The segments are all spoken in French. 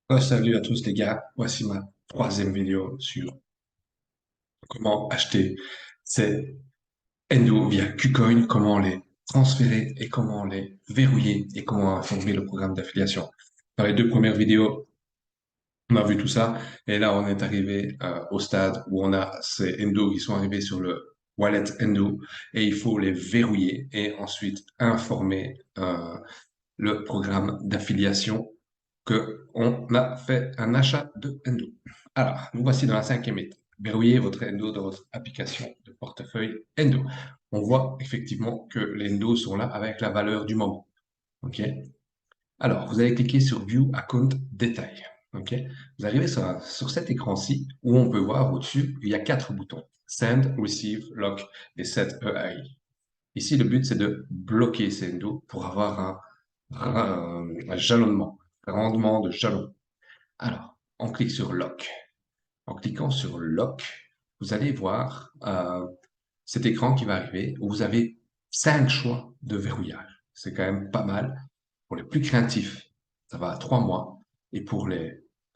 Salut à tous les gars, voici ma troisième vidéo sur comment acheter ces Endo via KuCoin, comment les transférer et comment les verrouiller et comment informer le programme d'affiliation. Dans les deux premières vidéos, on a vu tout ça et là on est arrivé au stade où on a ces Endo qui sont arrivés sur le wallet Endo et il faut les verrouiller et ensuite informer le programme d'affiliation que on a fait un achat de Endo. Alors, nous voici dans la cinquième étape. Verrouillez votre Endo dans votre application de portefeuille Endo. On voit effectivement que les Endo sont là avec la valeur du moment. OK? Alors, vous allez cliquer sur View Account Détail. OK? Vous arrivez sur cet écran-ci où on peut voir au-dessus, il y a quatre boutons. Send, Receive, Lock et Set EI. Ici, le but, c'est de bloquer ces Endo pour avoir un jalonnement, un rendement de jalon. Alors, on clique sur Lock. En cliquant sur Lock, vous allez voir cet écran qui va arriver où vous avez 5 choix de verrouillage. C'est quand même pas mal. Pour les plus craintifs, ça va à 3 mois. Et pour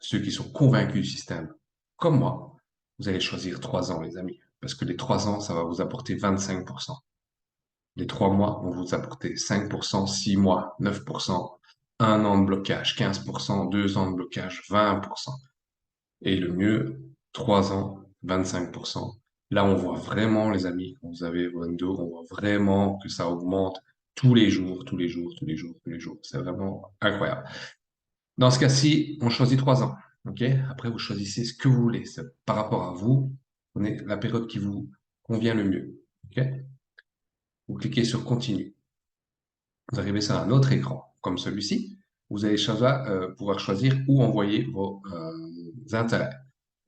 ceux qui sont convaincus du système, comme moi, vous allez choisir 3 ans, les amis. Parce que les 3 ans, ça va vous apporter 25%. Les 3 mois vont vous apporter 5%, 6 mois, 9%, 1 an de blocage, 15%, 2 ans de blocage, 20%. Et le mieux, 3 ans, 25%. Là, on voit vraiment, les amis, quand vous avez vos endo, on voit vraiment que ça augmente tous les jours, tous les jours, tous les jours, tous les jours. C'est vraiment incroyable. Dans ce cas-ci, on choisit 3 ans. OK? Après, vous choisissez ce que vous voulez. C'est par rapport à vous, prenez la période qui vous convient le mieux. OK? Vous cliquez sur Continue. Vous arrivez sur un autre écran, comme celui-ci. Vous allez pouvoir choisir où envoyer vos intérêts.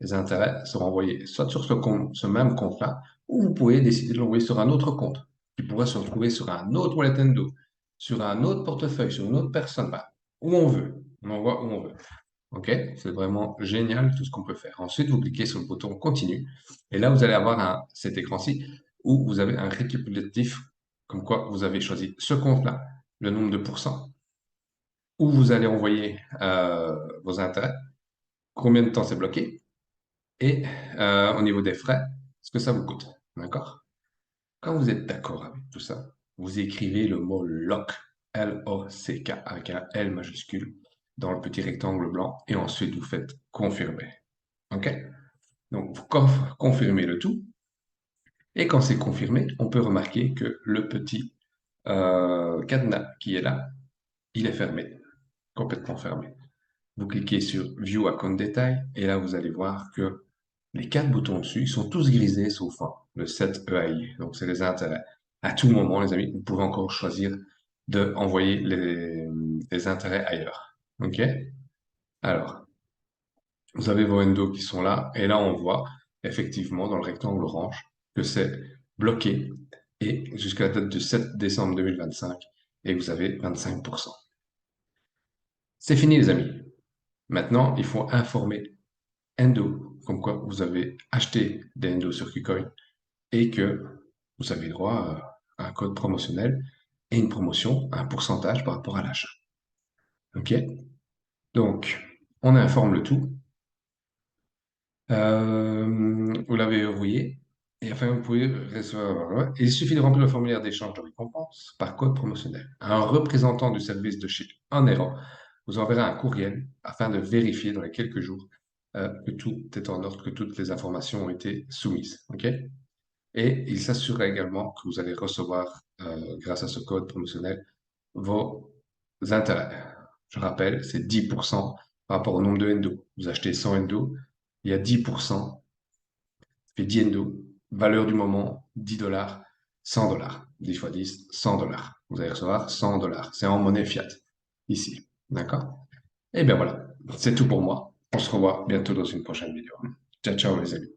Les intérêts seront envoyés soit sur ce même compte-là, ou vous pouvez décider de l'envoyer sur un autre compte, qui pourrait se retrouver sur un autre wallet Endo, sur un autre portefeuille, sur une autre personne, bah, où on veut. On envoie où on veut. OK? C'est vraiment génial tout ce qu'on peut faire. Ensuite, vous cliquez sur le bouton Continue, et là, vous allez avoir cet écran-ci où vous avez un récapitulatif, comme quoi vous avez choisi ce compte-là, le nombre de pourcents, où vous allez envoyer vos intérêts, combien de temps c'est bloqué, et au niveau des frais, ce que ça vous coûte. D'accord? Quand vous êtes d'accord avec tout ça, vous écrivez le mot LOCK, L-O-C-K, avec un L majuscule, dans le petit rectangle blanc, et ensuite vous faites confirmer. OK? Donc, vous confirmez le tout, et quand c'est confirmé, on peut remarquer que le petit cadenas qui est là, il est fermé, complètement fermé. Vous cliquez sur View Account Detail et là, vous allez voir que les quatre boutons dessus, ils sont tous grisés sauf un, le 7 EAI. Donc, c'est les intérêts. À tout moment, les amis, vous pouvez encore choisir d'envoyer les intérêts ailleurs. OK? Alors, vous avez vos endo qui sont là et là, on voit effectivement dans le rectangle orange que c'est bloqué et jusqu'à la date du 7 décembre 2025 et vous avez 25%. C'est fini, les amis. Maintenant, il faut informer Endo, comme quoi vous avez acheté des Endo sur KuCoin et que vous avez droit à un code promotionnel et une promotion, un pourcentage par rapport à l'achat. OK? Donc, on informe le tout. Vous l'avez verrouillé. Et enfin, vous pouvez recevoir. Il suffit de remplir le formulaire d'échange de récompense par code promotionnel. Un représentant du service de chez En errant vous enverra un courriel afin de vérifier dans les quelques jours que tout est en ordre, que toutes les informations ont été soumises. OK? Et il s'assurera également que vous allez recevoir, grâce à ce code promotionnel, vos intérêts. Je rappelle, c'est 10% par rapport au nombre de Endo. Vous achetez 100 Endo, il y a 10%, ça fait 10 Endo, valeur du moment, 10 dollars, 100 dollars. 10 fois 10, 100 dollars. Vous allez recevoir 100 dollars. C'est en monnaie fiat, ici. D'accord? Et bien voilà, c'est tout pour moi. On se revoit bientôt dans une prochaine vidéo. Ciao, ciao les amis.